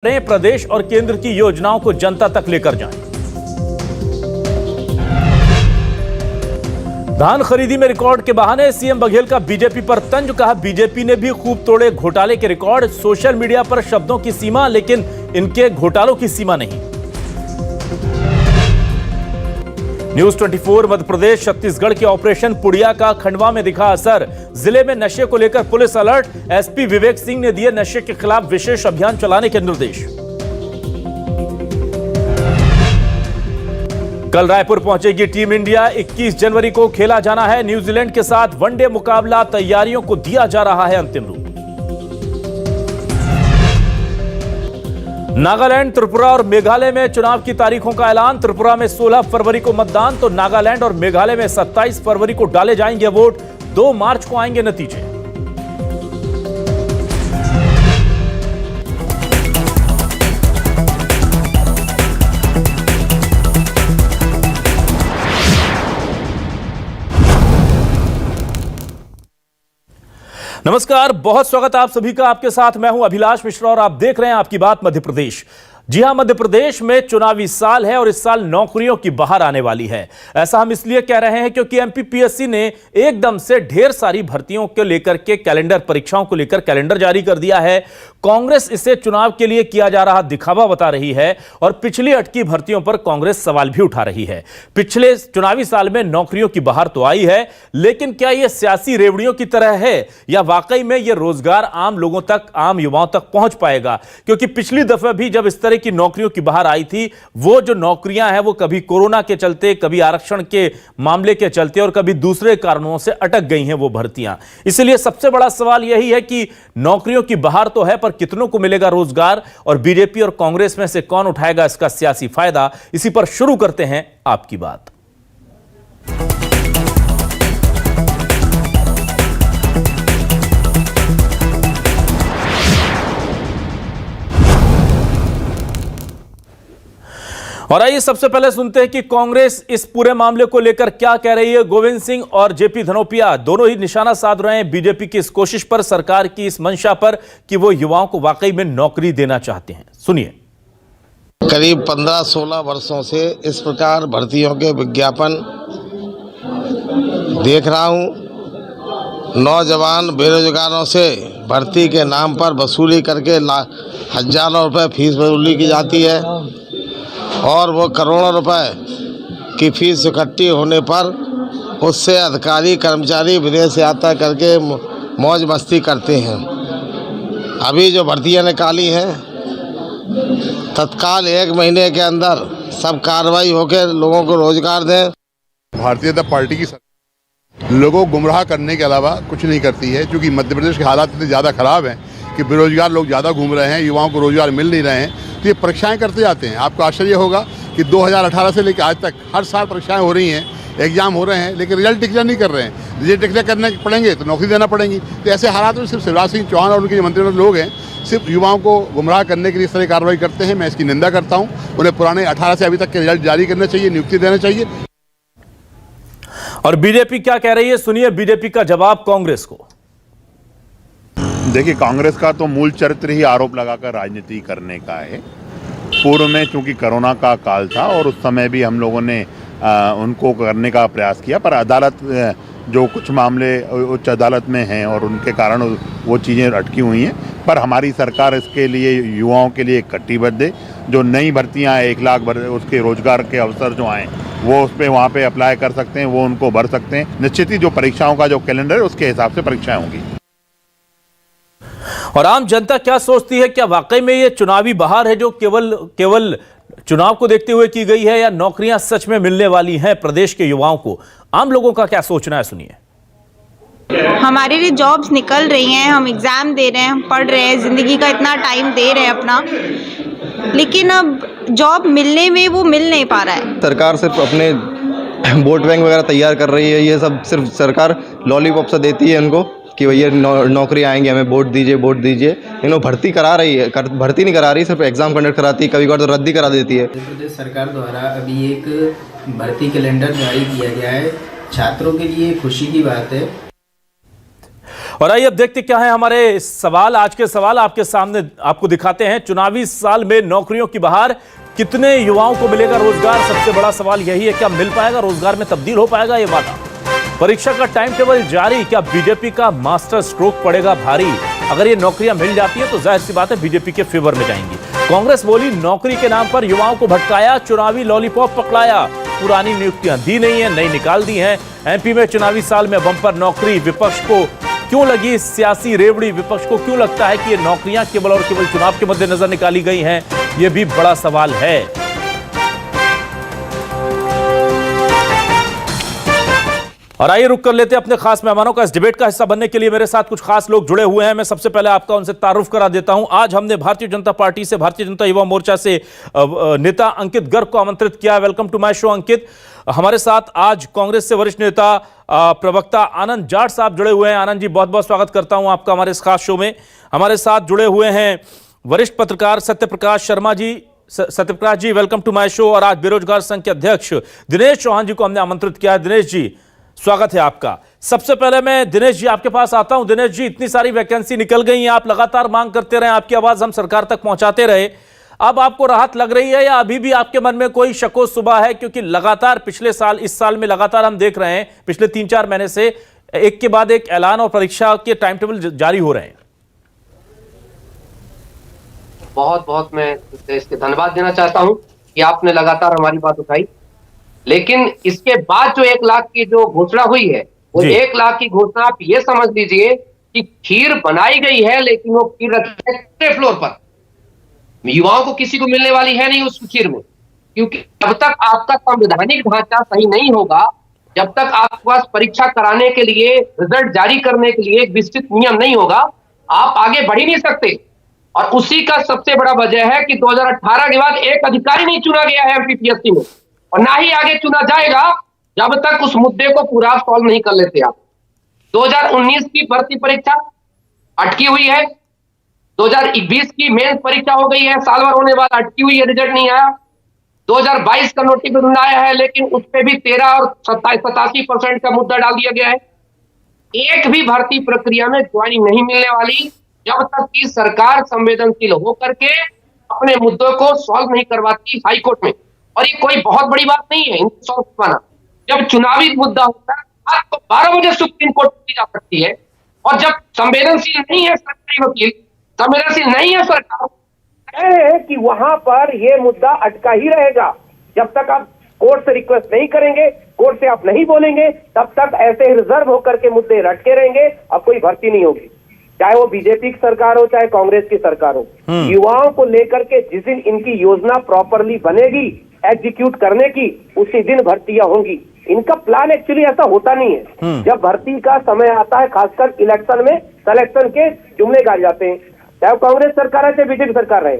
प्रदेश और केंद्र की योजनाओं को जनता तक लेकर जाएं। धान खरीदी में रिकॉर्ड के बहाने सीएम बघेल का बीजेपी पर तंज। कहा बीजेपी ने भी खूब तोड़े घोटाले के रिकॉर्ड। सोशल मीडिया पर शब्दों की सीमा, लेकिन इनके घोटालों की सीमा नहीं। न्यूज 24 मध्य प्रदेश छत्तीसगढ़ के ऑपरेशन पुड़िया का खंडवा में दिखा असर। जिले में नशे को लेकर police alert. SP Vivek Singh ने दिए नशे के खिलाफ विशेष अभियान चलाने के निर्देश। कल रायपुर पहुंचेगी टीम इंडिया। 21 जनवरी को खेला जाना है न्यूजीलैंड के साथ वनडे मुकाबला। तैयारियों को दिया जा रहा है अंतिम रूप। नागालैंड, त्रिपुरा और मेघालय में चुनाव की तारीखों का ऐलान। त्रिपुरा में 16 फरवरी को मतदान, तो नागालैंड और मेघालय में 27 फरवरी को डाले जाएंगे वोट। 2 मार्च को आएंगे नतीजे। नमस्कार, बहुत स्वागत आप सभी का। आपके साथ मैं हूं अभिलाष मिश्रा और आप देख रहे हैं आपकी बात मध्य प्रदेश। जी हां, मध्य प्रदेश में चुनावी साल है और इस साल नौकरियों की बहार आने वाली है। ऐसा हम इसलिए कह रहे हैं क्योंकि एमपीपीएससी ने एकदम से ढेर सारी भर्तियों को लेकर के कैलेंडर, परीक्षाओं को लेकर कैलेंडर जारी कर दिया है। कांग्रेस इसे चुनाव के लिए किया जा रहा दिखावा बता रही है और पिछली अटकी भर्तियों पर कांग्रेस सवाल भी उठा रही है। पिछले चुनावी साल में नौकरियों की बहार तो आई है, लेकिन क्या यह सियासी रेवड़ियों की तरह है या वाकई में यह रोजगार आम लोगों तक, आम युवाओं तक पहुंच पाएगा? क्योंकि पिछली दफा भी जब इस तरह की नौकरियों की बहार आई थी, वो जो नौकरियां हैं वो कभी कोरोना के चलते, कभी आरक्षण के मामले के चलते और कभी दूसरे कारणों से अटक गई हैं वो भर्तियां। इसलिए सबसे बड़ा सवाल यही है कि नौकरियों की बहार तो है, पर कितनों को मिलेगा रोजगार और बीजेपी और कांग्रेस में से कौन उठाएगा इसका सियासी फायदा? इसी पर शुरू करते हैं आपकी बात। और आइए सबसे पहले सुनते हैं कि कांग्रेस इस पूरे मामले को लेकर क्या कह रही है। गोविंद सिंह और जेपी धनोपिया दोनों ही निशाना साध रहे हैं बीजेपी की इस कोशिश पर, सरकार की इस मंशा पर कि वो युवाओं को वाकई में नौकरी देना चाहते हैं। सुनिए। करीब 15-16 वर्षों से इस प्रकार भर्तियों के विज्ञापन देख रहा हूं। नौजवान बेरोजगारों से भर्ती के नाम पर वसूली करके हजारों रुपए फीस वसूली की जाती है और वो करोड़ों रुपए की फीस इकट्ठी होने पर उससे अधिकारी कर्मचारी विदेश यात्रा करके मौज मस्ती करते हैं। अभी जो भर्तियां निकाली हैं, तत्काल 1 महीने के अंदर सब कार्रवाई होकर लोगों को रोजगार दें। भारतीय जनता पार्टी की लोगों को गुमराह करने के अलावा कुछ नहीं करती है, क्योंकि मध्य प्रदेश के हालात इतने ज़्यादा ख़राब हैं कि बेरोजगार लोग ज़्यादा घूम रहे हैं, युवाओं को रोजगार मिल नहीं रहे हैं, तो ये परीक्षाएं करते जाते हैं। आपको आश्चर्य होगा कि 2018 से लेकर आज तक हर साल परीक्षाएं हो रही हैं, एग्जाम हो रहे हैं, लेकिन रिजल्ट डिक्लेयर नहीं कर रहे हैं। रिजल्ट डिक्लेयर करने पड़ेंगे तो नौकरी देना पड़ेगी। तो ऐसे हालात में सिर्फ शिवराज सिंह चौहान और उनके जो मंत्रिमंडल लोग हैं, सिर्फ युवाओं को गुमराह करने के लिए इस तरह कार्रवाई करते हैं। मैं इसकी निंदा करता हूँ। उन्हें पुराने 18 से अभी तक के रिजल्ट जारी करने चाहिए, नियुक्ति देना चाहिए। और बीजेपी क्या कह रही है, सुनिए बीजेपी का जवाब कांग्रेस को। देखिए, कांग्रेस का तो मूल चरित्र ही आरोप लगाकर राजनीति करने का है। पूर्व में चूंकि कोरोना का काल था और उस समय भी हम लोगों ने उनको करने का प्रयास किया, पर अदालत जो कुछ मामले उच्च अदालत में हैं और उनके कारण वो चीज़ें अटकी हुई हैं। पर हमारी सरकार इसके लिए युवाओं के लिए कटिबद्ध है। जो नई भर्तियां हैं, 1 लाख उसके रोजगार के अवसर जो आए वो उस पर वहाँ पर अप्लाई कर सकते हैं, वो उनको भर सकते हैं। निश्चित ही जो परीक्षाओं का जो कैलेंडर है उसके हिसाब से परीक्षाएं होंगी। और आम जनता क्या सोचती है? क्या वाकई में ये चुनावी बहार है जो केवल चुनाव को देखते हुए की गई है, या नौकरियां सच में मिलने वाली हैं प्रदेश के युवाओं को? आम लोगों का क्या सोचना है, सुनिए। हमारे लिए जॉब्स निकल रही हैं, हम एग्ज़ाम दे रहे हैं, हम पढ़ रहे हैं, ज़िंदगी का इतना टाइम दे रहे हैं अपना, लेकिन अब जॉब मिलने में वो मिल नहीं पा रहा है। सरकार सिर्फ अपने वोट बैंक वगैरह तैयार कर रही है। ये सब सिर्फ सरकार लॉलीपॉप सा देती है उनको कि भैया नौकरी आएंगे, हमें वोट दीजिए, वोट दीजिए। लेकिन वो भर्ती करा रही है, भर्ती नहीं करा रही, सिर्फ एग्जाम कंडक्ट कराती है, कभी कभार तो रद्द ही करा देती है। मध्य प्रदेश सरकार द्वारा अभी एक भर्ती कैलेंडर जारी किया गया है, छात्रों के लिए खुशी की बात है। और आइए अब देखते क्या है हमारे सवाल। आज के सवाल आपके सामने आपको दिखाते हैं। चुनावी साल में नौकरियों की बहार, कितने युवाओं को मिलेगा रोजगार? सबसे बड़ा सवाल यही है, क्या मिल पाएगा, रोजगार में तब्दील हो पाएगा ये वादा? परीक्षा का टाइम टेबल जारी, क्या बीजेपी का मास्टर स्ट्रोक पड़ेगा भारी? अगर ये नौकरियां मिल जाती है तो जाहिर सी बात है बीजेपी के फेवर में जाएंगी। कांग्रेस बोली नौकरी के नाम पर युवाओं को भटकाया, चुनावी लॉलीपॉप पकड़ाया, पुरानी नियुक्तियां दी नहीं है, नई निकाल दी हैं। एमपी में चुनावी साल में बंपर नौकरी, विपक्ष को क्यों लगी सियासी रेवड़ी? विपक्ष को क्यों लगता है कि ये नौकरियां केवल और केवल चुनाव के मद्देनजर निकाली गई हैं? ये भी बड़ा सवाल है। और आइए रुक कर लेते हैं अपने खास मेहमानों का। इस डिबेट का हिस्सा बनने के लिए मेरे साथ कुछ खास लोग जुड़े हुए हैं। मैं सबसे पहले आपका उनसे तारुफ करा देता हूं। आज हमने भारतीय जनता पार्टी से, भारतीय जनता युवा मोर्चा से नेता अंकित गर्ग को आमंत्रित किया। वेलकम टू माय शो अंकित। हमारे साथ आज कांग्रेस से वरिष्ठ नेता प्रवक्ता आनंद जाट साहब जुड़े हुए हैं। आनंद जी, बहुत बहुत स्वागत करता हूं आपका हमारे इस खास शो में। हमारे साथ जुड़े हुए हैं वरिष्ठ पत्रकार सत्यप्रकाश शर्मा जी। सत्यप्रकाश जी, वेलकम टू माय शो। और आज बेरोजगार संघ के अध्यक्ष दिनेश चौहान जी को हमने आमंत्रित किया है। दिनेश जी, स्वागत है आपका। सबसे पहले मैं दिनेश जी आपके पास आता हूं। दिनेश जी, इतनी सारी वैकेंसी निकल गई हैं, आप लगातार मांग करते रहे, आपकी आवाज हम सरकार तक पहुंचाते रहे, अब आपको राहत लग रही है या अभी भी आपके मन में कोई शको सुबह है? क्योंकि लगातार पिछले साल, इस साल में लगातार हम देख रहे हैं पिछले 3-4 महीने से एक के बाद एक ऐलान और परीक्षा के टाइम टेबल जारी हो रहे हैं। बहुत बहुत मैं इसके धन्यवाद देना चाहता हूं कि आपने लगातार हमारी बात उठाई। लेकिन इसके बाद जो 1 लाख की जो घोषणा हुई है, वो 1 लाख की घोषणा आप ये समझ लीजिए कि खीर बनाई गई है, लेकिन वो खीर रखी है फ्लोर पर। युवाओं को किसी को मिलने वाली है नहीं उस खीर में, क्योंकि जब तक आपका संवैधानिक ढांचा सही नहीं होगा, जब तक आपके पास परीक्षा कराने के लिए, रिजल्ट जारी करने के लिए एक विस्तृत नियम नहीं होगा, आप आगे बढ़ ही नहीं सकते। और उसी का सबसे बड़ा वजह है कि 2018 के बाद एक अधिकारी नहीं चुना गया है एमपीपीएससी में, और ना ही आगे चुना जाएगा जब तक उस मुद्दे को पूरा सॉल्व नहीं कर लेते आप। 2019 की भर्ती परीक्षा अटकी हुई है, 2020 की मेंस परीक्षा हो गई है, साल भर होने बाद अटकी हुई है, रिजल्ट नहीं आया। 2022 का नोटिफिकेशन आया है, लेकिन उस पर भी 13 और 87% का मुद्दा डाल दिया गया है। एक भी भर्ती प्रक्रिया में ज्वाइनिंग नहीं मिलने वाली जब तक कि सरकार संवेदनशील होकर के अपने मुद्दों को सॉल्व नहीं करवाती हाईकोर्ट में। और ये कोई बहुत बड़ी बात नहीं है इनको सॉल्व करवाना। जब चुनावी मुद्दा होता है, आज तो 12 बजे सुप्रीम कोर्ट की जा सकती है, और जब संवेदनशील नहीं है सरकारी वकील, संवेदनशील नहीं है सरकार, है कि वहां पर ये मुद्दा अटका ही रहेगा। जब तक आप कोर्ट से रिक्वेस्ट नहीं करेंगे, कोर्ट से आप नहीं बोलेंगे, तब तक ऐसे रिजर्व होकर के मुद्दे रटके रहेंगे, अब कोई भर्ती नहीं होगी। चाहे वो बीजेपी की सरकार हो, चाहे कांग्रेस की सरकार हो। युवाओं को लेकर के जिस दिन इनकी योजना प्रॉपरली बनेगी एग्जीक्यूट करने की, उसी दिन भर्तियां होंगी। इनका प्लान एक्चुअली ऐसा होता नहीं है। जब भर्ती का समय आता है, खासकर इलेक्शन में सिलेक्शन के जुमले गाए जाते हैं, चाहे कांग्रेस सरकार है चाहे बीजेपी सरकार रहे,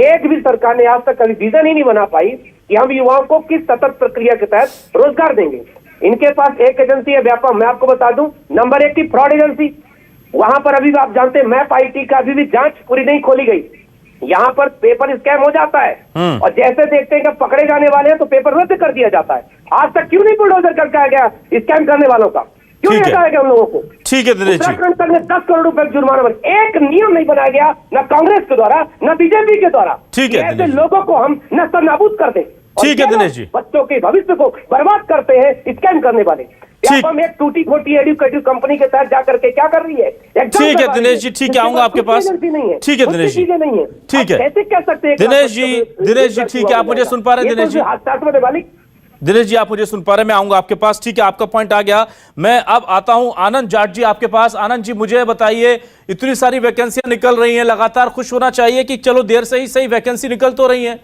एक भी सरकार ने आज तक कभी विजन ही नहीं बना पाई कि हम युवाओं को किस सतत प्रक्रिया के तहत रोजगार देंगे। इनके पास एक एजेंसी है व्यापक, मैं आपको बता दूं, नंबर 1 की फ्रॉड एजेंसी। वहां पर अभी आप जानते हैं मैप आईटी का अभी भी जांच पूरी नहीं खोली गई। यहाँ पर पेपर स्कैम हो जाता है, और जैसे देखते हैं कि पकड़े जाने वाले हैं तो पेपर रद्द कर दिया जाता है। आज तक क्यों नहीं बुलडोजर करके आ गया स्कैम करने वालों का? क्यों नहीं हटाया गया उन लोगों को? ठीक है दिनेश जी। उत्तराखंड तक में 10 करोड़ रुपए जुर्माना बना, एक नियम नहीं बनाया गया, न कांग्रेस के द्वारा न बीजेपी के द्वारा। ठीक है, ऐसे लोगों को हम नस्ल नाबूद कर दें। ठीक है दिनेश जी। बच्चों के भविष्य को बर्बाद करते हैं स्कैम करने वाले। हम एक टूटी फूटी एजुकेटिव कंपनी के तहत जाकर के क्या कर रही है? ठीक है दिनेश जी, ठीक है, आऊंगा आपके पास। ठीक है दिनेश जी, ठीक है। कैसे कह सकते हैं दिनेश जी, ठीक है, आप मुझे सुन पा रहे हैं? दिनेश जी, दिनेश जी, आप मुझे सुन पा रहे हैं? मैं आऊंगा आपके पास। ठीक है, आपका पॉइंट आ गया। मैं अब आता हूं आनंद जाट जी आपके पास। आनंद जी, मुझे बताइए, इतनी सारी वैकेंसियां निकल रही हैं, लगातार खुश होना चाहिए कि चलो देर से ही सही वैकेंसी निकल तो रही है।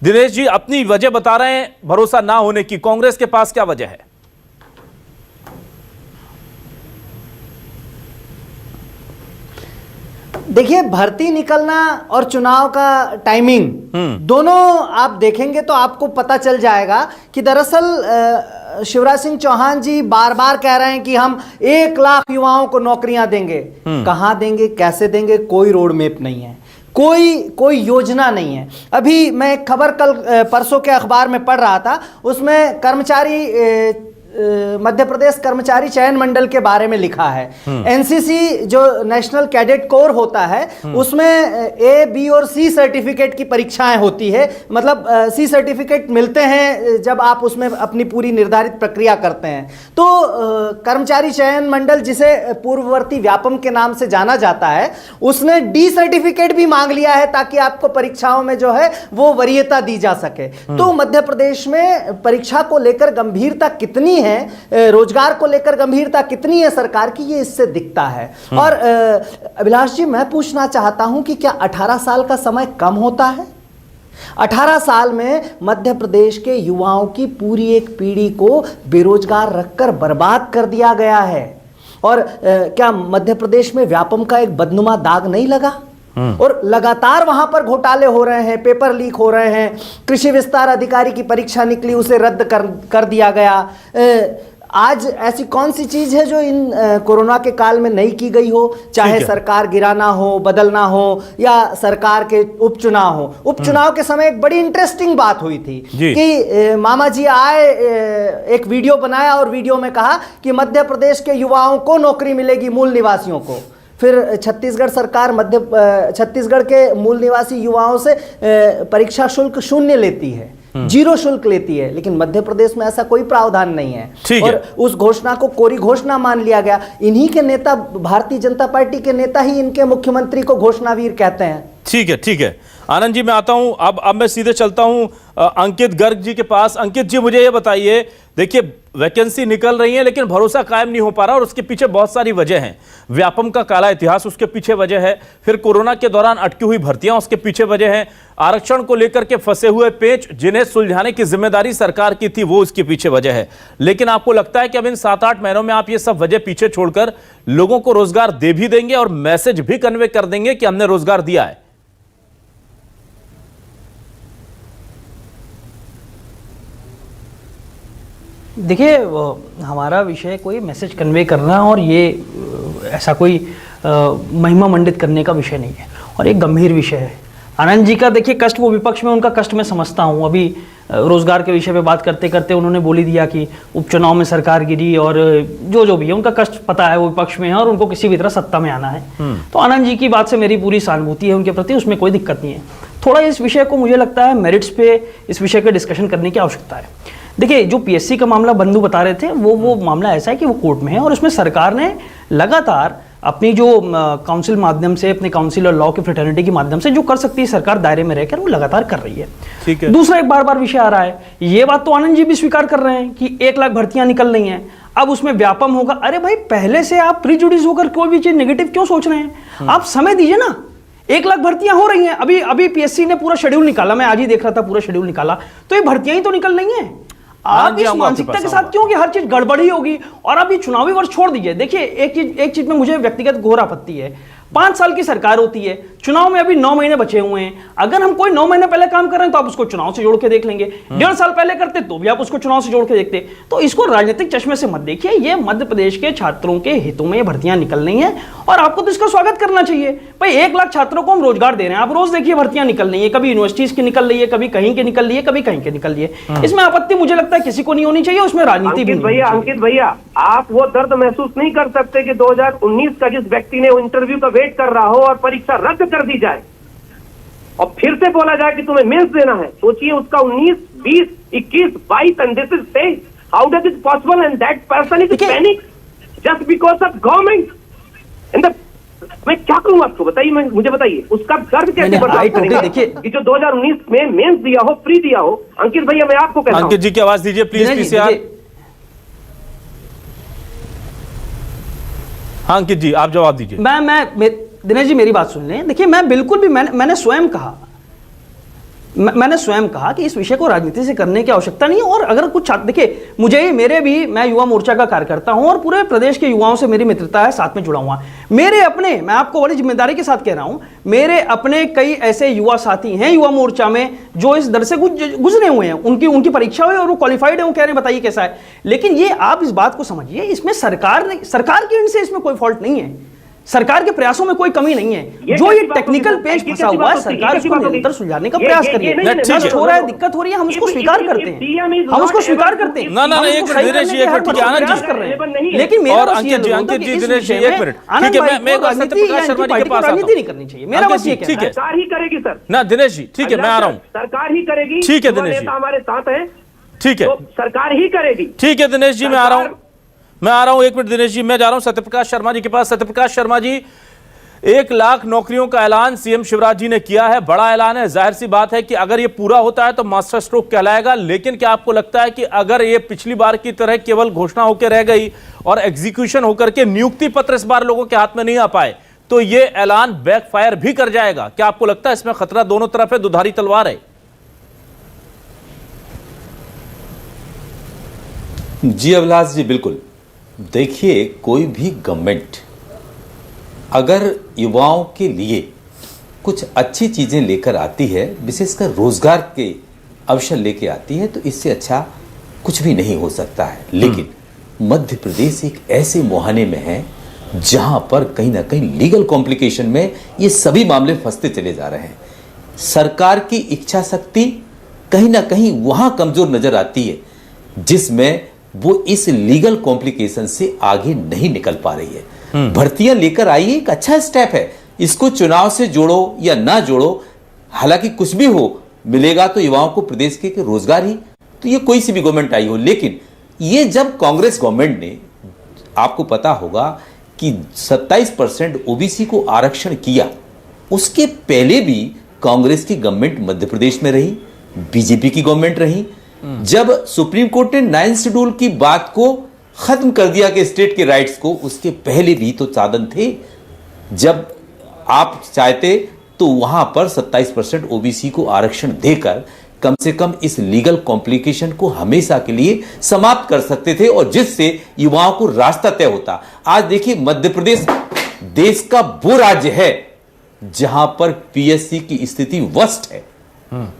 दिनेश जी अपनी वजह बता रहे हैं भरोसा ना होने की, कांग्रेस के पास क्या वजह है? देखिए, भर्ती निकलना और चुनाव का टाइमिंग दोनों आप देखेंगे तो आपको पता चल जाएगा कि दरअसल शिवराज सिंह चौहान जी बार बार कह रहे हैं कि हम 1 लाख युवाओं को नौकरियां देंगे। कहां देंगे, कैसे देंगे, कोई रोड मैप नहीं है, कोई योजना नहीं है। अभी मैं एक खबर कल परसों के अखबार में पढ़ रहा था, उसमें कर्मचारी मध्य प्रदेश कर्मचारी चयन मंडल के बारे में लिखा है। एनसीसी जो नेशनल कैडेट कोर होता है उसमें ए, बी और सी सर्टिफिकेट की परीक्षाएं होती है। मतलब सी सर्टिफिकेट मिलते हैं जब आप उसमें अपनी पूरी निर्धारित प्रक्रिया करते हैं। तो कर्मचारी चयन मंडल, जिसे पूर्ववर्ती व्यापम के नाम से जाना जाता है, उसने डी सर्टिफिकेट भी मांग लिया है ताकि आपको परीक्षाओं में जो है वो वरीयता दी जा सके। तो मध्य प्रदेश में परीक्षा को लेकर गंभीरता कितनी है, रोजगार को लेकर गंभीरता कितनी है सरकार की, ये इससे दिखता है। और अभिलाष जी, मैं पूछना चाहता हूं कि क्या 18 साल का समय कम होता है? 18 साल में मध्य प्रदेश के युवाओं की पूरी एक पीढ़ी को बेरोजगार रखकर बर्बाद कर दिया गया है। और क्या मध्य प्रदेश में व्यापम का एक बदनुमा दाग नहीं लगा? और लगातार वहां पर घोटाले हो रहे हैं, पेपर लीक हो रहे हैं। कृषि विस्तार अधिकारी की परीक्षा निकली, उसे रद्द कर दिया गया। आज ऐसी कौन सी चीज है जो इन कोरोना के काल में नहीं की गई हो? चाहे सरकार गिराना हो, बदलना हो, या सरकार के उपचुनाव हो। उपचुनाव के समय एक बड़ी इंटरेस्टिंग बात हुई थी कि मामा जी आए, एक वीडियो बनाया और वीडियो में कहा कि मध्य प्रदेश के युवाओं को नौकरी मिलेगी, मूल निवासियों को। फिर छत्तीसगढ़ सरकार छत्तीसगढ़ के मूल निवासी युवाओं से परीक्षा शुल्क शून्य लेती है, 0 शुल्क लेती है, लेकिन मध्य प्रदेश में ऐसा कोई प्रावधान नहीं है। और उस घोषणा को कोरी घोषणा मान लिया गया। इन्हीं के नेता, भारतीय जनता पार्टी के नेता ही इनके मुख्यमंत्री को घोषणावीर कहते हैं। ठीक है आनंद जी, मैं आता हूं। अब मैं सीधे चलता हूं अंकित गर्ग जी के पास। अंकित जी, मुझे ये बताइए, देखिए वैकेंसी निकल रही है लेकिन भरोसा कायम नहीं हो पा रहा और उसके पीछे बहुत सारी वजह हैं। व्यापम का काला इतिहास उसके पीछे वजह है, फिर कोरोना के दौरान अटकी हुई भर्तियां उसके पीछे वजह है, आरक्षण को लेकर के फंसे हुए पेच जिन्हें सुलझाने की जिम्मेदारी सरकार की थी वो उसके पीछे वजह है। लेकिन आपको लगता है कि अब इन 7-8 महीनों में आप ये सब वजह पीछे छोड़कर लोगों को रोजगार दे भी देंगे और मैसेज भी कन्वे कर देंगे कि हमने रोजगार दिया है? देखिए, हमारा विषय कोई मैसेज कन्वे करना और ये ऐसा कोई महिमा मंडित करने का विषय नहीं है, और एक गंभीर विषय है। आनंद जी का देखिए कष्ट, वो विपक्ष में, उनका कष्ट मैं समझता हूँ। अभी रोजगार के विषय पे बात करते करते उन्होंने बोल ही दिया कि उपचुनाव में सरकार गिरी, और जो भी है उनका कष्ट पता है, वो विपक्ष में है और उनको किसी भी तरह सत्ता में आना है। तो आनंद जी की बात से मेरी पूरी सहानुभूति है उनके प्रति, उसमें कोई दिक्कत नहीं है। थोड़ा इस विषय को मुझे लगता है मेरिट्स पे इस विषय के डिस्कशन करने की आवश्यकता है। देखिए, जो पीएससी का मामला बंधु बता रहे थे, वो मामला ऐसा है कि वो कोर्ट में है और उसमें सरकार ने लगातार अपनी जो काउंसिल माध्यम से, अपने काउंसिल और लॉ की फ्रेटर्निटी के माध्यम से जो कर सकती है सरकार दायरे में रहकर, वो लगातार कर रही है। ठीक है। दूसरा एक बार विषय आ रहा है, ये बात तो आनंद जी भी स्वीकार कर रहे हैं कि 1 लाख भर्तियां निकल रही हैं, अब उसमें व्यापम होगा। अरे भाई, पहले से आप प्रीजुडिस होकर कोई भी चीज नेगेटिव क्यों सोच रहे हैं? आप समय दीजिए ना। 1 लाख भर्तियां हो रही हैं, अभी पीएससी ने पूरा शेड्यूल निकाला, मैं आज ही देख रहा था, पूरा शेड्यूल निकाला, तो ये भर्तियां ही तो निकल रही हैं। आप इस मानसिकता के साथ क्यों कि हर चीज गड़बड़ी होगी? और अब ये चुनावी वर्ष छोड़ दीजिए। देखिए, एक चीज में मुझे व्यक्तिगत घोर आपत्ति है। 5 साल की सरकार होती है, चुनाव में अभी 9 महीने बचे हुए हैं। अगर हम कोई 9 महीने पहले काम कर रहे हैं तो आप उसको चुनाव से जोड़ के देख लेंगे। 1.5 साल पहले करते तो भी आप उसको चुनाव से जोड़ के देखते। तो इसको राजनीतिक चश्मे से मत देखिए। ये मध्य प्रदेश के छात्रों के हितों में भर्तियां निकल रही हैं और आपको तो इसका स्वागत करना चाहिए। भाई, 1 लाख छात्रों को हम रोजगार दे रहे हैं, आप रोज देखिए भर्तियां निकल रही है। कभी यूनिवर्सिटीज की निकल रही है, कभी कहीं की निकल रही है, कभी कहीं की निकल रही है। इसमें आपत्ति मुझे लगता है किसी को नहीं होनी चाहिए, उसमें राजनीति भी नहीं। अंकित भैया, आप वो दर्द महसूस नहीं कर सकते कि 2019 का जिस व्यक्ति ने इंटरव्यू का वेट कर रहा हो और परीक्षा रद्द कर दी जाए और फिर से बोला जाए कि तुम्हें मेंस देना है। सोचिए, उसका 19, 20, 21, 22 and this is stage. How does it possible? And that person is panic just because of government. And मैं क्या करूं आपको बताइए, मुझे बताइए उसका दर्द कैसे बर्दाश्त करेंगे? देखिए, कि जो 2019 में मेंस दिया हो, फ्री दिया हो। अंकित भैया, मैं आपको कहता हूं, अंकित जी की आवाज दीजिए प्लीज पीसीआर। हाँ अंकित जी, आप जवाब दीजिए। मैं दिनेश जी, मेरी बात सुन लें। देखिए, मैं बिल्कुल भी, मैंने स्वयं कहा कि इस विषय को राजनीति से करने की आवश्यकता नहीं है। और अगर कुछ छात्र, देखिए, मैं युवा मोर्चा का कार्यकर्ता हूं और पूरे प्रदेश के युवाओं से मेरी मित्रता है, साथ में जुड़ा हुआ। मेरे अपने, मैं आपको बड़ी जिम्मेदारी के साथ कह रहा हूं, मेरे अपने कई ऐसे युवा साथी हैं युवा मोर्चा में जो इस दर से गुजरे हुए हैं। उनकी परीक्षा हुई और वो क्वालिफाइड है, वो कह रहे हैं बताइए कैसा है। लेकिन ये आप इस बात को समझिए, इसमें सरकार की एंड से इसमें कोई फॉल्ट नहीं है। सरकार के प्रयासों में कोई कमी नहीं है। जो ये टेक्निकल पेज फंसा हुआ है, सरकार उसको निरंतर सुलझाने का प्रयास करिए। नष्ट हो रहा है, दिक्कत हो रही है, हम उसको स्वीकार करते हैं, हम उसको स्वीकार करते हैं। ना ना एक मिनट दिनेश जी, एक मिनट आनंद जी कर रहे हैं, लेकिन और अंकित जी दिनेश जी एक मिनट, ठीक है, मैं एक बार सत्यप्रकाश शर्मा जी के पास आता हूं। राजनीति नहीं करनी चाहिए, मेरा बस ये ठीक है, सरकार ही करेगी सर। ना दिनेश जी ठीक है, मैं आ रहा हूं। सरकार ही करेगी, ठीक है दिनेश जी, हमारे साथ है, ठीक है, तो सरकार ही करेगी। ठीक है दिनेश जी, मैं आ रहा हूं, एक मिनट दिनेश जी, मैं जा रहा हूं सत्यप्रकाश शर्मा जी के पास। सत्यप्रकाश शर्मा जी, 1 लाख नौकरियों का ऐलान सीएम शिवराज जी ने किया है, बड़ा ऐलान है, जाहिर सी बात है कि अगर ये पूरा होता है तो मास्टर स्ट्रोक कहलाएगा। लेकिन क्या आपको लगता है कि अगर ये पिछली बार की तरह केवल घोषणा होकर रह गई और एग्जीक्यूशन होकर के नियुक्ति पत्र इस बार लोगों के हाथ में नहीं आ पाए तो ये ऐलान बैकफायर भी कर जाएगा? क्या आपको लगता है इसमें खतरा दोनों तरफ है, दुधारी तलवार है? जी अभिलाष जी, बिल्कुल। देखिए, कोई भी गवर्नमेंट अगर युवाओं के लिए कुछ अच्छी चीज़ें लेकर आती है, विशेषकर रोजगार के अवसर लेके आती है, तो इससे अच्छा कुछ भी नहीं हो सकता है। लेकिन मध्य प्रदेश एक ऐसे मुहाने में है जहां पर कहीं ना कहीं लीगल कॉम्प्लिकेशन में ये सभी मामले फंसते चले जा रहे हैं। सरकार की इच्छा शक्ति कहीं ना कहीं वहां कमजोर नजर आती है, जिसमें वो इस लीगल कॉम्प्लिकेशन से आगे नहीं निकल पा रही है। भर्तियां लेकर आई एक अच्छा स्टेप है, इसको चुनाव से जोड़ो या ना जोड़ो, हालांकि कुछ भी हो, मिलेगा तो युवाओं को प्रदेश के रोजगार ही, तो ये कोई सी भी गवर्नमेंट आई हो। लेकिन ये जब कांग्रेस गवर्नमेंट ने, आपको पता होगा कि 27% ओबीसी को आरक्षण किया, उसके पहले भी कांग्रेस की गवर्नमेंट मध्य प्रदेश में रही, बीजेपी की गवर्नमेंट रही। जब सुप्रीम कोर्ट ने 9 शेड्यूल की बात को खत्म कर दिया कि स्टेट के राइट्स को, उसके पहले भी तो साधन थे। जब आप चाहते तो वहां पर 27% ओबीसी को आरक्षण देकर कम से कम इस लीगल कॉम्प्लिकेशन को हमेशा के लिए समाप्त कर सकते थे और जिससे युवाओं को रास्ता तय होता। आज देखिए, मध्य प्रदेश देश का वो राज्य है जहां पर पीएससी की स्थिति वर्स्ट है।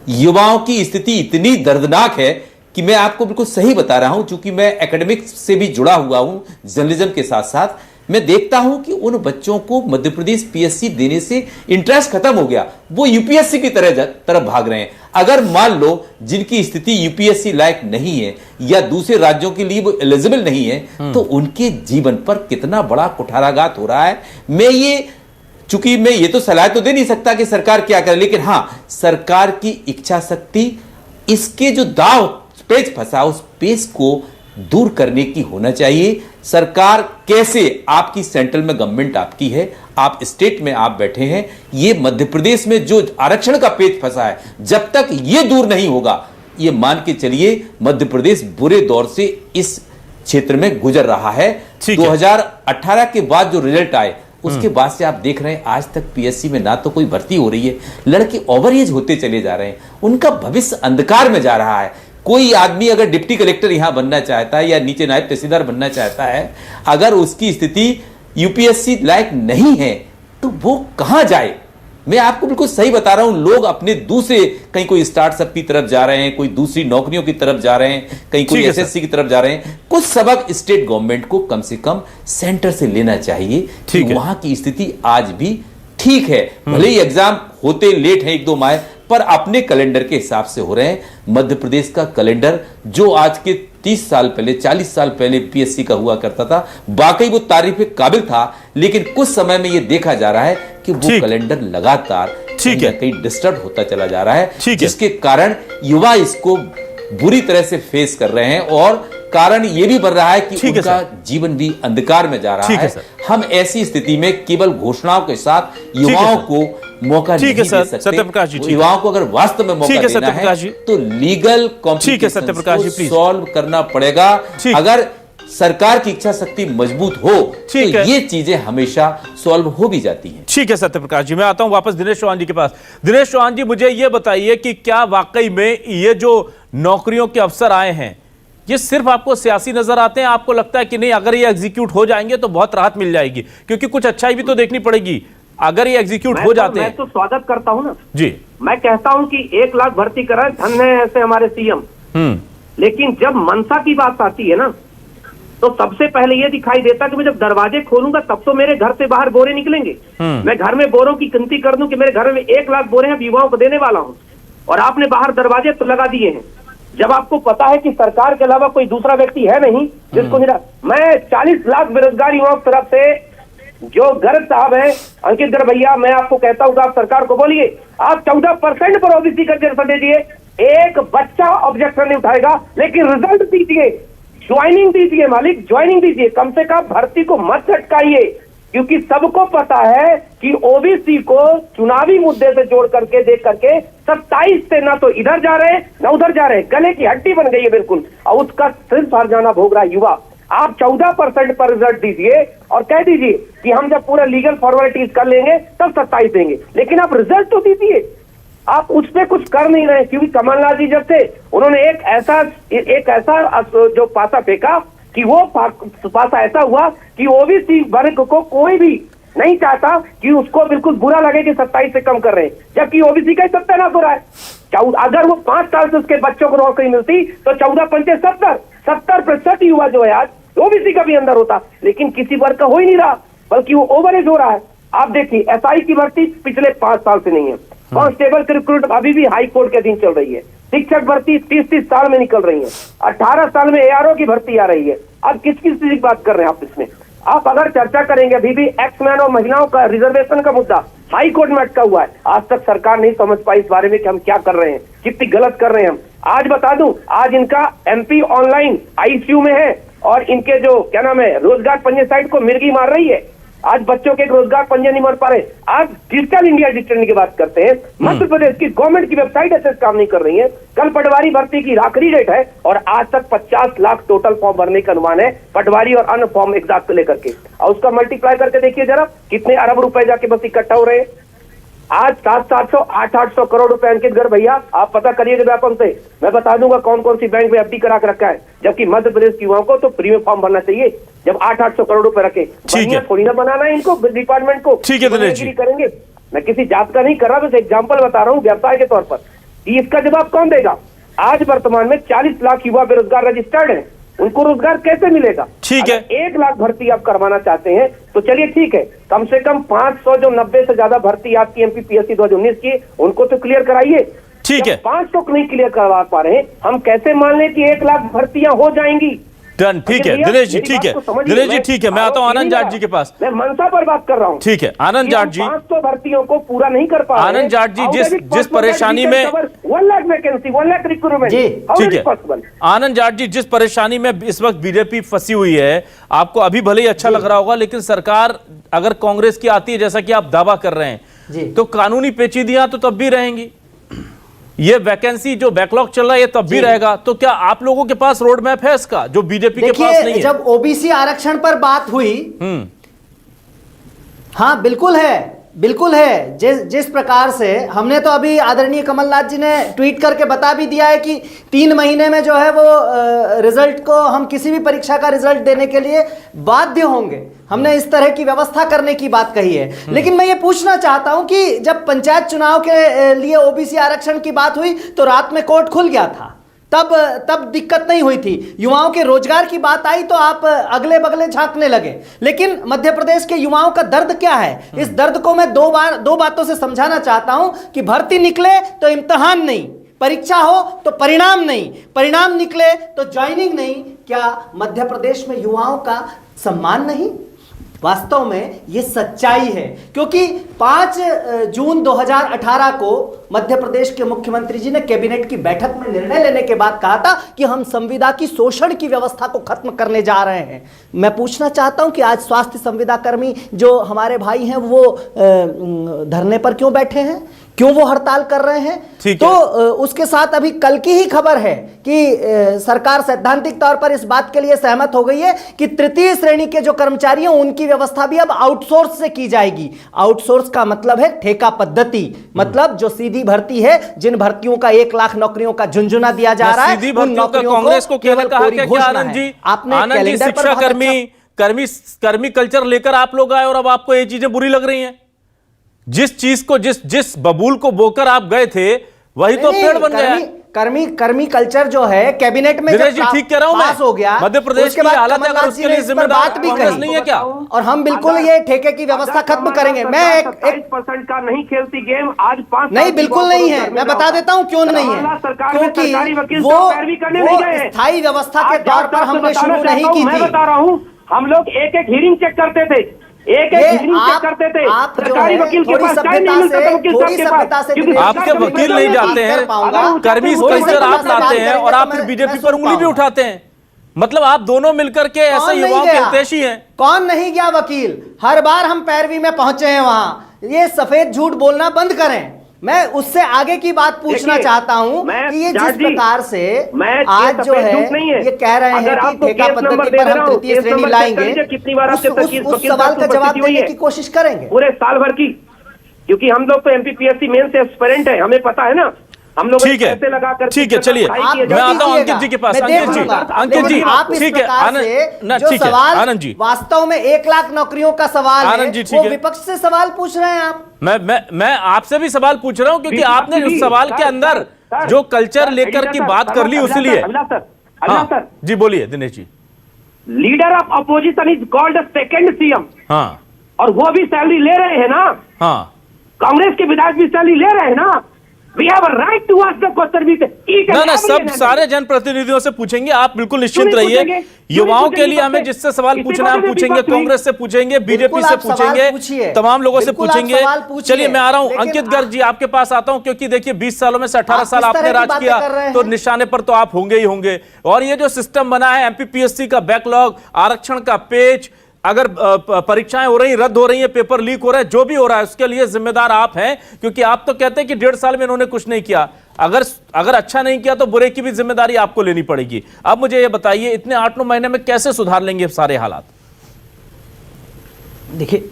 युवाओं की स्थिति इतनी दर्दनाक है कि मैं आपको बिल्कुल सही बता रहा हूं, क्योंकि मैं एकेडमिक्स से भी जुड़ा हुआ हूं, जर्नलिज्म के साथ साथ मैं देखता हूं कि उन बच्चों को मध्य प्रदेश पीएससी देने से इंटरेस्ट खत्म हो गया, वो यूपीएससी की तरफ भाग रहे हैं। अगर मान लो जिनकी स्थिति यूपीएससी लायक नहीं है या दूसरे राज्यों के लिए वो एलिजिबल नहीं है, तो उनके जीवन पर कितना बड़ा कुठाराघात हो रहा है। चूंकि मैं ये तो सलाह तो दे नहीं सकता कि सरकार क्या करे, लेकिन हां, सरकार की इच्छा शक्ति, इसके जो दाव पेच फंसा, उस पेच को दूर करने की होना चाहिए। सरकार कैसे, आपकी सेंट्रल में गवर्नमेंट आपकी है, आप स्टेट में आप बैठे हैं, ये मध्य प्रदेश में जो आरक्षण का पेच फंसा है, जब तक ये दूर नहीं होगा, ये मान के चलिए मध्य प्रदेश बुरे दौर से इस क्षेत्र में गुजर रहा है। 2018 के बाद जो रिजल्ट आए, उसके बाद से आप देख रहे हैं आज तक पीएससी में ना तो कोई भर्ती हो रही है, लड़के ओवर एज होते चले जा रहे हैं, उनका भविष्य अंधकार में जा रहा है। कोई आदमी अगर डिप्टी कलेक्टर यहां बनना चाहता है या नीचे नायब तहसीलदार बनना चाहता है, अगर उसकी स्थिति यूपीएससी लायक नहीं है तो वो कहां जाए? मैं आपको बिल्कुल सही बता रहा हूं, लोग अपने दूसरे, कहीं कोई स्टार्टअप की तरफ जा रहे हैं, कोई दूसरी नौकरियों की तरफ जा रहे हैं, कहीं कोई एसएससी की तरफ जा रहे हैं। कुछ सबक स्टेट गवर्नमेंट को कम से कम सेंटर से लेना चाहिए कि वहां की स्थिति आज भी ठीक है, भले ही एग्जाम होते लेट है 1-2 माह, पर अपने कैलेंडर के हिसाब से हो रहे हैं। मध्य प्रदेश का कैलेंडर जो आज के 30 साल पहले, 40 साल पहले पीएससी का हुआ करता था, वाकई वो तारीफ के काबिल था, लेकिन कुछ समय में ये देखा जा रहा है कि वो कैलेंडर लगातार कहीं डिस्टर्ब होता चला जा रहा है, जिसके कारण युवा इसको बुरी तरह से फेस कर रहे हैं और कारण ये भी बन रहा है कि उनका जीवन भी अंधकार में जा रहा है। हम ऐसी स्थिति में केवल घोषणाओं के साथ युवाओं को मौका नहीं दे सकते। युवाओं को अगर वास्तव में मौका देना है तो लीगल कॉम्प्लिकेशंस को सॉल्व करना पड़ेगा। अगर सरकार की इच्छा शक्ति मजबूत हो तो ये चीजें हमेशा सॉल्व हो भी जाती हैं। ठीक है सत्यप्रकाश जी, मैं आता हूं वापस दिनेश चौहान जी के पास। दिनेश चौहान जी, मुझे ये बताइए कि क्या वाकई में ये जो नौकरियों के अवसर आए हैं, ये सिर्फ आपको सियासी नजर आते हैं? आपको लगता है कि नहीं, अगर ये एग्जीक्यूट हो जाएंगे तो बहुत राहत मिल जाएगी? क्योंकि कुछ अच्छाई भी तो देखनी पड़ेगी अगर ये एग्जीक्यूट हो जाते हैं। मैं तो स्वागत करता हूं ना जी, मैं कहता हूं कि 1 लाख भर्ती कराए, धन्य है ऐसे हमारे सीएम। लेकिन जब मनसा की बात आती है ना, तो सबसे पहले ये दिखाई देता कि मैं जब दरवाजे खोलूंगा तब तो मेरे घर से बाहर बोरे निकलेंगे। मैं घर में बोरों की गिनती कर दूं कि मेरे घर में 1 लाख बोरे हैं, युवाओं को देने वाला हूं, और आपने बाहर दरवाजे तो लगा दिए हैं। जब आपको पता है कि सरकार के अलावा कोई दूसरा व्यक्ति है नहीं जिसको मैं 40 लाख बेरोजगार युवाओं की तरफ से, जो गर्ग साहब है, अंकित गर्ग भैया, मैं आपको कहता हूं कि आप सरकार को बोलिए आप 14% पर ओबीसी का रिजर्वेशन दे दिए, एक बच्चा ऑब्जेक्शन नहीं उठाएगा, लेकिन रिजल्ट दीजिए, ज्वाइनिंग दीजिए मालिक, ज्वाइनिंग दीजिए, कम से कम भर्ती को मत झटकाइए, क्योंकि सबको पता है कि ओबीसी को चुनावी मुद्दे से जोड़ करके देख करके 27 से ना तो इधर जा रहे हैं ना उधर जा रहे हैं, गले की हड्डी बन गई है बिल्कुल, और उसका सिर्फ हरजाना भोग रहा है युवा। आप 14% पर रिजल्ट दीजिए और कह दीजिए कि हम जब पूरा लीगल फॉर्मेलिटीज कर लेंगे तब 27 देंगे, लेकिन आप रिजल्ट तो दीजिए। आप उस पर कुछ कर नहीं रहे, क्योंकि कमलनाथ जी जब से उन्होंने एक ऐसा जो पासा फेंका कि वो पासा ऐसा हुआ कि ओबीसी वर्ग को कोई भी नहीं चाहता कि उसको बिल्कुल बुरा लगे कि 27 से कम कर रहे हैं, जबकि ओबीसी का ही सत्यानाश हो रहा है। अगर वो 5 साल से उसके बच्चों को नौकरी मिलती तो 14 70% युवा जो है आज ओबीसी का भी अंदर होता, लेकिन किसी वर्ग का हो ही नहीं रहा, बल्कि वो ओवरेज हो रहा है। आप देखिए एसआई की भर्ती पिछले 5 साल से नहीं है, कांस्टेबल की रिक्रूट अभी भी हाई कोर्ट के अधीन चल रही है, शिक्षक भर्ती 30-30 साल में निकल रही है, 18 साल में एआरओ की भर्ती आ रही है। अब किस चीज की बात कर रहे हैं आप इसमें? आप अगर चर्चा करेंगे अभी भी एक्समैन और महिलाओं का रिजर्वेशन का मुद्दा हाई कोर्ट में अटका हुआ है, आज तक सरकार नहीं समझ पाई इस बारे में कि हम क्या कर रहे हैं, कितनी गलत कर रहे हैं हम। आज बता दूं, आज इनका एमपी ऑनलाइन आईसीयू में है, और इनके जो क्या नाम है रोजगार पंजीयन साइट को मिर्गी मार रही है। आज बच्चों के रोजगार पंजीयन नहीं मार पा रहे। आज डिजिटल इंडिया डिजिटल की बात करते हैं, मध्य प्रदेश की गवर्नमेंट की वेबसाइट ऐसे काम नहीं कर रही है। कल पटवारी भर्ती की आखिरी डेट है और आज तक 50 लाख टोटल फॉर्म भरने का अनुमान है, पटवारी और अन्य फॉर्म एग्जाम को लेकर के, और उसका मल्टीप्लाई करके देखिए जरा कितने अरब रुपए जाके बस इकट्ठा हो रहे हैं। आज 700-800 800 करोड़ रुपए अंकित गर्ग भैया आप पता करिएगा व्यापम से, मैं बता दूंगा कौन कौन सी बैंक में एफडी करा के रखा है, जबकि मध्य प्रदेश के युवाओं को तो प्रीमियम फॉर्म भरना चाहिए। जब 800-800 करोड़ रुपए रखे, थोड़ी ना बनाना है इनको डिपार्टमेंट को, ठीक है दिनेश जी करेंगे। मैं किसी जात का नहीं कर रहा, बस एग्जाम्पल बता रहा हूँ व्यवसाय के तौर पर, कि इसका जवाब कौन देगा? आज वर्तमान में 40 लाख युवा बेरोजगार रजिस्टर्ड है, उनको रोजगार कैसे मिलेगा? ठीक है, 1 लाख भर्ती आप करवाना चाहते हैं तो चलिए ठीक है, कम से कम 500 जो 90 से ज्यादा भर्ती आपकी एमपीपीएससी 2019 की, उनको तो क्लियर कराइए। ठीक है, 500 नहीं क्लियर करवा पा रहे हैं, हम कैसे मान लें कि 1 लाख भर्तियां हो जाएंगी? डन, ठीक है दिनेश जी, ठीक है दिनेश जी, ठीक है, मैं आता हूं आनंद जाट जी के पास। मैं मनसा पर बात कर रहा हूं। ठीक है आनंद जाट जी, 500 भर्तियों को पूरा नहीं कर पा रहे। आनंद जाट जी, जिस परेशानी में 1 लाख वैकेंसी, 1 लाख रिक्रूटमेंट, ठीक है आनंद जाट जी, जिस परेशानी में इस वक्त बीजेपी फंसी हुई है, आपको अभी भले ही अच्छा लग रहा होगा, लेकिन सरकार अगर कांग्रेस की आती है जैसा कि आप दावा कर रहे हैं, तो कानूनी पेचीदियां तो तब भी रहेंगी, ये वैकेंसी जो बैकलॉग चल रहा है ये तब भी रहेगा। तो क्या आप लोगों के पास रोड मैप है इसका, जो बीजेपी के पास नहीं है? जब ओबीसी आरक्षण पर बात हुई, हाँ बिल्कुल है, बिल्कुल है। जिस प्रकार से हमने तो अभी आदरणीय कमलनाथ जी ने ट्वीट करके बता भी दिया है कि 3 महीने में जो है वो रिजल्ट को, हम किसी भी परीक्षा का रिजल्ट देने के लिए बाध्य होंगे, हमने इस तरह की व्यवस्था करने की बात कही है। लेकिन मैं ये पूछना चाहता हूं कि जब पंचायत चुनाव के लिए ओबीसी आरक्षण की बात हुई तो रात में कोर्ट खुल गया था, तब दिक्कत नहीं हुई थी। युवाओं के रोजगार की बात आई तो आप अगले बगले झांकने लगे। लेकिन मध्य प्रदेश के युवाओं का दर्द क्या है, इस दर्द को मैं दो बातों से समझाना चाहता हूं कि भर्ती निकले तो इम्तिहान नहीं, परीक्षा हो तो परिणाम नहीं, परिणाम निकले तो ज्वाइनिंग नहीं। क्या मध्य प्रदेश में युवाओं का सम्मान नहीं? वास्तव में ये सच्चाई है, क्योंकि 5 जून 2018 को मध्य प्रदेश के मुख्यमंत्री जी ने कैबिनेट की बैठक में निर्णय लेने के बाद कहा था कि हम संविदा की शोषण की व्यवस्था को खत्म करने जा रहे हैं। मैं पूछना चाहता हूं कि आज स्वास्थ्य संविदा कर्मी जो हमारे भाई हैं वो धरने पर क्यों बैठे हैं, क्यों वो हड़ताल कर रहे हैं? तो उसके साथ अभी कल की ही खबर है कि सरकार सैद्धांतिक तौर पर इस बात के लिए सहमत हो गई है कि तृतीय श्रेणी के जो कर्मचारी हैं उनकी व्यवस्था भी अब आउटसोर्स से की जाएगी। आउटसोर्स का मतलब है ठेका पद्धति, मतलब जो सीधी भर्ती है, जिन भर्तियों का 1 लाख नौकरियों का झुंझुना दिया जा रहा है, उन नौकरियों कांग्रेस को केवल कहा क्या आनंद जी? आपने शिक्षा कर्मी कल्चर लेकर आप लोग आए और अब आपको ये चीजें बुरी लग रही हैं? जिस चीज को जिस बबूल को बोकर आप गए थे वही तो पेड़ बन गया है। कर्मी कल्चर जो है कैबिनेट में दिनेश जी, ठीक कह रहा हूं मैं। पास हो गया, मध्य प्रदेश उसके की बाद हालत है, अगर कमलनाथ उसके जी ने लिए इस पर जिम्मेदार बात भी कांग्रेस कही नहीं है क्या? और हम बिल्कुल ये ठेके की व्यवस्था खत्म करेंगे। मैं एक 27% का नहीं खेलती गेम आज 5 नहीं, बिल्कुल नहीं है। मैं बता देता हूं क्यों नहीं है, क्योंकि वो स्थायी व्यवस्था के तौर पर हमने शुरू नहीं की मैं थी। बता रहा हूँ, हम लोग एक हियरिंग चेक करते थे, एक हियरिंग चेक करते थे। आप जो सरकारी है वकील के थोड़ी पास टाइम नहीं सभ्यता मिलता था वकील साहब के पास, क्योंकि आपके वकील नहीं जाते हैं, कर्मी कल्चर आप लाते हैं और आप फिर बीजेपी पर उंगली भी उठाते हैं। मतलब आप दोनों मिलकर के ऐसे युवाओं के हितैषी हैं। कौन नहीं गया वकील? हर बार हम पैरवी में पहुंचे हैं वहां। ये सफेद झूठ बोलना बंद करें। मैं उससे आगे की बात पूछना चाहता हूं कि ये जिस प्रकार से आज जो है ये कह रहे हैं कि ठेका पद्धति पर हम तृतीय श्रेणी लाएंगे, उस सवाल का जवाब देने की कोशिश करेंगे पूरे साल भर की, क्योंकि हम लोग तो एमपीपीएससी मेन से एस्पिरेंट है, हमें पता है ना। हम लोग ठीक है, ठीक है, चलिए मैं आता हूं अंकित जी के पास। अंकित जी, आप इस ठीक है, प्रकार से जो सवाल आनंद जी, वास्तव में 1 लाख नौकरियों का सवाल है, आनंद जी, ठीक वो है। विपक्ष से सवाल पूछ रहे हैं आप। मैं आपसे भी सवाल पूछ रहा हूं क्योंकि आपने उस सवाल के अंदर जो कल्चर लेकर की बात कर ली उसलिए। हाँ जी, बोलिए Dinesh ji. Leader of opposition is called second CM, हाँ, और वो भी सैलरी ले रहे हैं ना। हाँ, कांग्रेस के विधायक भी सैलरी ले रहे हैं ना। We have a right to ask the question with each and ना every सब and सारे जनप्रतिनिधियों से पूछेंगे, आप बिल्कुल निश्चिंत क्यों नहीं रहिए। पूछेंगे? युवाओं क्यों के नहीं लिए हमें पूछेंगे? जिससे सवाल किसी पूछना को हम भी पूछेंगे, विपक्ष हुई। कांग्रेस से पूछेंगे, बीजेपी बिल्कुल से आप सवाल पूछेंगे, पूछिए। तमाम लोगों से बिल्कुल आप पूछेंगे। सवाल पूछिए। चलिए मैं आ रहा हूं लेकिन अंकित गर्ग जी, आपके पास आता हूं क्योंकि देखिए 20 सालों में से 18 आप साल किस तरह आपने की राज बातें किया कर रहे हैं? तो निशाने पर तो आप होंगे ही होंगे। और ये जो सिस्टम बना है एमपीपीएससी का बैकलॉग, आरक्षण का पेच, अगर परीक्षाएं हो रही, रद्द हो रही है, पेपर लीक हो रहा है, जो भी हो रहा है उसके लिए जिम्मेदार आप हैं, क्योंकि आप तो कहते हैं कि 1.5 साल में इन्होंने कुछ नहीं किया। अगर अच्छा नहीं किया तो बुरे की भी जिम्मेदारी आपको लेनी पड़ेगी। अब मुझे ये बताइए, इतने 8-9 महीने में कैसे सुधार लेंगे सारे हालात? देखिए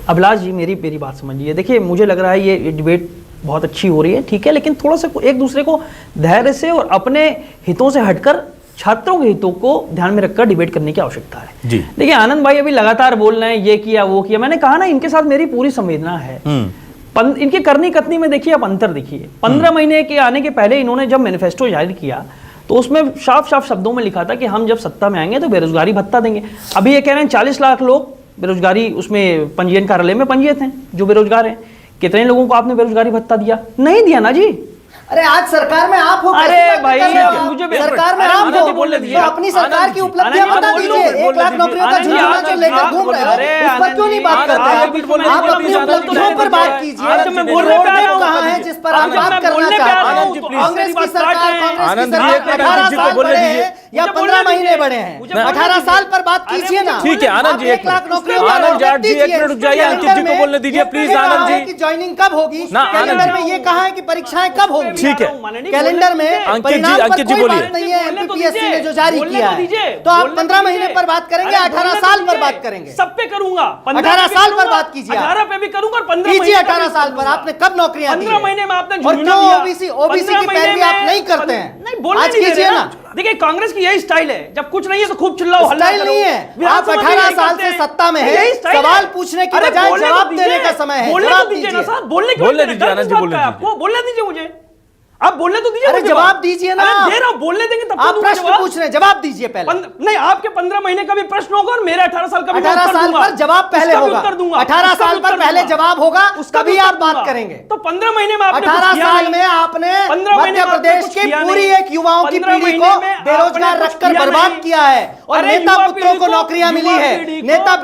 अभिलाष जी, मेरी बात समझिए। देखिए मुझे लग रहा है ये डिबेट बहुत अच्छी हो रही है, ठीक है, लेकिन थोड़ा सा एक दूसरे को धैर्य से और अपने हितों से हटकर छात्रों के हितों को ध्यान में रखकर डिबेट करने की आवश्यकता है जी। देखिए आनंद भाई अभी लगातार बोल रहे हैं ये किया वो किया। मैंने कहा ना, इनके साथ मेरी पूरी संवेदना है। इनकी करनी कथनी में देखिए आप अंतर देखिए। 15 महीने के आने के पहले इन्होंने जब मैनिफेस्टो जारी किया तो उसमें साफ साफ शब्दों में लिखा था कि हम जब सत्ता में आएंगे तो बेरोजगारी भत्ता देंगे। अभी ये कह रहे हैं 40 लाख लोग बेरोजगारी उसमें पंजीयन कार्यालय में पंजीयत हैं जो बेरोजगार हैं। कितने लोगों को आपने बेरोजगारी भत्ता दिया? नहीं दिया ना जी। अरे आज सरकार में आप हो, अरे भाई मुझे सरकार में आप हो, तो अपनी सरकार की उपलब्धियां बता दीजिए। 1 लाख नौकरियों का झंझोना जो लेकर घूम रहे हो, उस पर क्यों नहीं बात करते हैं? आप अपनी उपलब्धियों पर बात कीजिए। रोडमैप कहाँ है जिस पर आप बात करना चाहते हैं? कांग्रेस की सरकार, कांग्रेस की सरकार 18 साल बढ़े हैं या 15 महीने बढ़े हैं? 18 साल पर बात कीजिए ना। ठीक है आनंद जी, 1 लाख नौकरियों आनंद जाट जी 1 मिनट रुक जाइए, अंकित जी को बोलने दीजिए प्लीज। आनंद जी ज्वाइनिंग कब होगी? ना, आनंद कैलेंडर में ये कहा है कि परीक्षाएं कब होगी? ठीक है, कैलेंडर में अंकित जी बोलिए। नहीं है एमपीपीएससी ने जो जारी किया है, तो आप 15 महीने पर बात करेंगे, 18 साल पर बात करेंगे? सब पे करूंगा, 18 साल पर बात कीजिए। 18 पे भी करूंगा और 15 कीजिए 18 साल पर। आपने कब नौकरियां दी? 15 महीने में आपने और क्यों ओबीसी की पैरवी आप नहीं करते हैं? नहीं बोलने आज कीजिए ना। देखिए कांग्रेस की यही स्टाइल है, जब कुछ नहीं है तो खूब चिल्लाओ हल्ला स्टाइल नहीं है। आप 18 साल से सत्ता में है, सवाल पूछने की बजाय जवाब देने का समय है। बोलने दीजिए ना साहब, बोलने दीजिए आनंद जी, बोलने दीजिए मुझे। आप बोलने तो दीजिए। अरे जवाब दीजिए ना। दे रहा हूं, बोलने देंगे तब आप प्रश्न पूछ रहे हैं, जवाब दीजिए पहले। नहीं, आपके 15 महीने का भी प्रश्न होगा और मेरे 18 साल का भी 18 साल पर जवाब पहले होगा। 18 साल पर पहले जवाब होगा, तभी आप बात करेंगे। तो 15 महीने में आपने 18 साल में आपने मध्य प्रदेश की पूरी एक युवाओं की पीढ़ी को बेरोजगार रखकर बर्बाद किया है और नेता पुत्रों को नौकरियां मिली है। नेता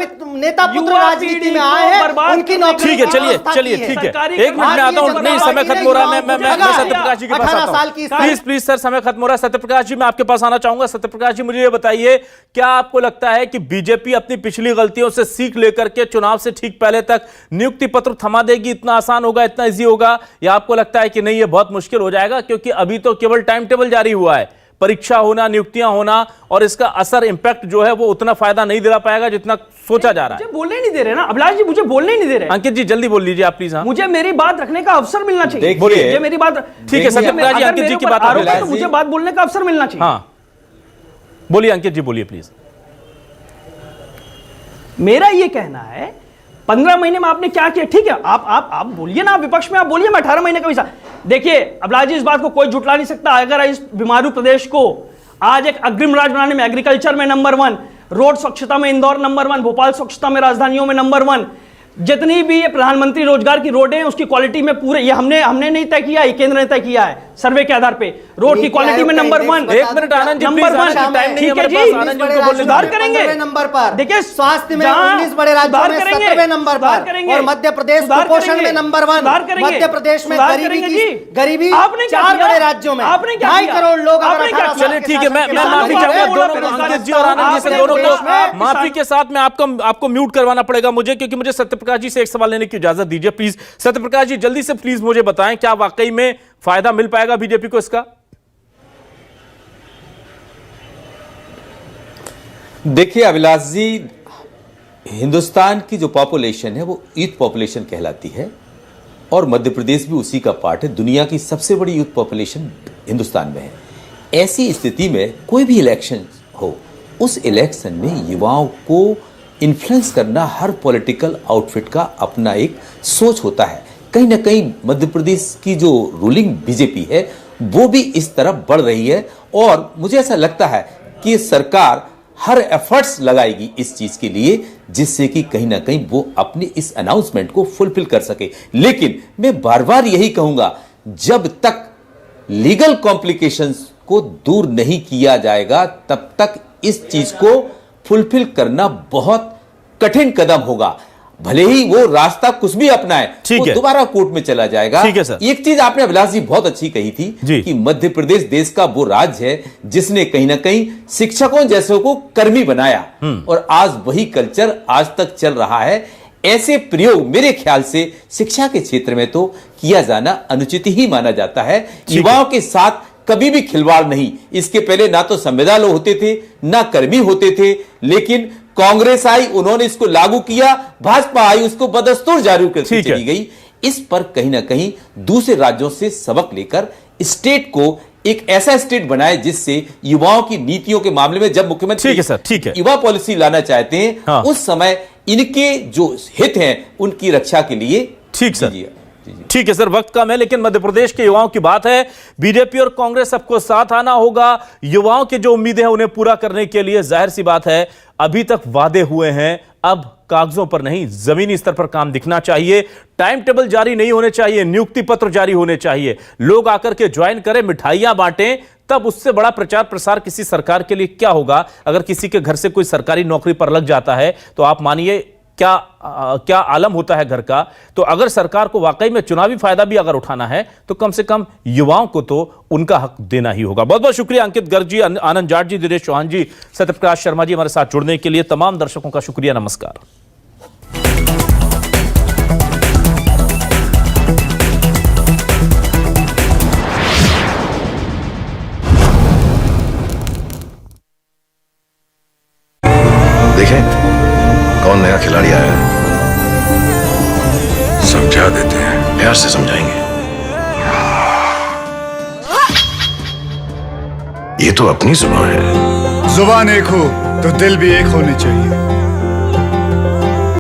पुत्र राजनीति में आए हैं, उनकी नौकरी। ठीक है, चलिए ठीक है, 1 मिनट में आता हूं। नहीं, समय खत्म हो रहा है। मैं सत्यप्रकाश जी के पास आता हूं। प्लीज सर, समय खत्म हो रहा है। सत्यप्रकाश जी मैं आपके पास आना चाहूंगा। सत्यप्रकाश जी मुझे ये बताइए, क्या आपको लगता है कि बीजेपी अपनी पिछली गलतियों से सीख लेकर के चुनाव से ठीक पहले तक नियुक्ति पत्र थमा देगी? इतना आसान होगा, इतना इजी होगा? या आपको लगता है कि नहीं, ये बहुत मुश्किल हो जाएगा? क्योंकि अभी तो केवल टाइम टेबल जारी हुआ है, परीक्षा होना, नियुक्तियां होना, और इसका असर इंपैक्ट जो है वो उतना फायदा नहीं दिला पाएगा जितना सोचा जा रहा है। मुझे बोलने नहीं दे रहे ना अभिलाष जी, मुझे बोलने ही नहीं दे रहे। अंकित जी जल्दी बोल लीजिए आप प्लीज। हाँ, मुझे मेरी बात रखने का अवसर मिलना चाहिए। बोलिए, मुझे मेरी बात। ठीक है सत्यप्रकाश जी, अंकित जी की बात तो मुझे बात बोलने का अवसर मिलना चाहिए। हाँ बोलिए अंकित जी, बोलिए प्लीज। मेरा ये कहना है 15 महीने में आपने क्या किया? ठीक है, आप बोलिए ना, विपक्ष में आप बोलिए, मैं 18 महीने का विचार। देखिए अभिलाष जी, इस बात को कोई झुटला नहीं सकता। अगर इस बीमारू प्रदेश को आज एक अग्रिम राज्य बनाने में, एग्रीकल्चर में नंबर 1, रोड स्वच्छता में इंदौर नंबर 1, भोपाल स्वच्छता में राजधानियों में नंबर 1, जितनी भी ये प्रधानमंत्री रोजगार की रोडें हैं उसकी क्वालिटी में पूरे, ये हमने नहीं तय किया, ये केंद्र ने तय किया है सर्वे के आधार पे, रोड की क्वालिटी में नंबर 1। एक मिनट आनंद जी, नंबर 1, ठीक है जी, आनंद जी को बोलने सुधार करेंगे नंबर पर। देखिए स्वास्थ्य में 19 बड़े राज्यों में 17वें नंबर पर, और मध्य प्रदेश कुपोषण में नंबर 1, मध्य प्रदेश में गरीबी 4 बड़े राज्यों में 2.5 करोड़ लोग। चलिए ठीक है, मैं माफी चाहूंगा दोनों, अंकित जी और आनंद जी से, दोनों को माफी के साथ में आपको म्यूट करवाना पड़ेगा मुझे, क्योंकि मुझे सत्यप्रकाश जी से एक सवाल लेने की इजाजत दीजिए प्लीज। सत्यप्रकाश जी जल्दी से प्लीज मुझे बताएं, क्या वाकई में फायदा मिल पाएगा बीजेपी को इसका? देखिए अभिलाष जी, हिंदुस्तान की जो पॉपुलेशन है वो यूथ पॉपुलेशन कहलाती है, और मध्य प्रदेश भी उसी का पार्ट है। दुनिया की सबसे बड़ी यूथ पॉपुलेशन हिंदुस्तान में है। ऐसी स्थिति में कोई भी इलेक्शन हो, उस इलेक्शन में युवाओं को इन्फ्लुएंस करना हर पॉलिटिकल आउटफिट का अपना एक सोच होता है। कहीं ना कहीं मध्य प्रदेश की जो रूलिंग बीजेपी है वो भी इस तरफ बढ़ रही है, और मुझे ऐसा लगता है कि सरकार हर एफर्ट्स लगाएगी इस चीज के लिए, जिससे कि कहीं ना कहीं वो अपनी इस अनाउंसमेंट को फुलफिल कर सके। लेकिन मैं बार बार यही कहूंगा, जब तक लीगल कॉम्प्लिकेशंस को दूर नहीं किया जाएगा तब तक इस चीज को फुलफिल करना बहुत कठिन कदम होगा। भले ही वो रास्ता कुछ भी अपनाए, वो दोबारा कोर्ट में चला जाएगा। ठीक है सर। एक चीज आपने अभिलाष जी बहुत अच्छी कही थी कि मध्य प्रदेश देश का वो राज्य है जिसने कहीं ना कहीं शिक्षकों जैसों को कर्मी बनाया, और आज वही कल्चर आज तक चल रहा है। ऐसे प्रयोग मेरे ख्याल से शिक्षा के क्षेत्र में तो किया जाना अनुचित ही माना जाता है। युवाओं के साथ कभी भी खिलवाड़ नहीं। इसके पहले ना तो संविदा लोग होते थे, ना कर्मी होते थे, लेकिन कांग्रेस आई, उन्होंने इसको लागू किया, भाजपा आई, उसको बदस्तूर जारी करती चली गई। इस पर कहीं ना कहीं दूसरे राज्यों से सबक लेकर स्टेट को एक ऐसा स्टेट बनाए जिससे युवाओं की नीतियों के मामले में जब मुख्यमंत्री युवा पॉलिसी लाना चाहते हैं, उस समय इनके जो हित हैं उनकी रक्षा के लिए। ठीक है सर, वक्त कम है, लेकिन मध्य प्रदेश के युवाओं की बात है। बीजेपी और कांग्रेस सबको साथ आना होगा। युवाओं की जो उम्मीदें हैं उन्हें पूरा करने के लिए जाहिर सी बात है अभी तक वादे हुए हैं, अब कागजों पर नहीं जमीनी स्तर पर काम दिखना चाहिए। टाइम टेबल जारी नहीं होने चाहिए, नियुक्ति पत्र जारी होने चाहिए, लोग आकर के ज्वाइन करें, मिठाइयां बांटें, तब उससे बड़ा प्रचार प्रसार किसी सरकार के लिए क्या होगा। अगर किसी के घर से कोई सरकारी नौकरी पर लग जाता है तो आप मानिए क्या आलम होता है घर का। तो अगर सरकार को वाकई में चुनावी फायदा भी अगर उठाना है तो कम से कम युवाओं को तो उनका हक देना ही होगा। बहुत बहुत शुक्रिया अंकित गर्ग जी, आनंद जाट जी, दिनेश चौहान जी, सत्यप्रकाश शर्मा जी हमारे साथ जुड़ने के लिए। तमाम दर्शकों का शुक्रिया, नमस्कार। देखें कौन नया खिलाड़ी आया है, समझा देते हैं, प्यार से समझाएंगे। ये तो अपनी जुबान है। जुबान एक हो तो दिल भी एक होने चाहिए।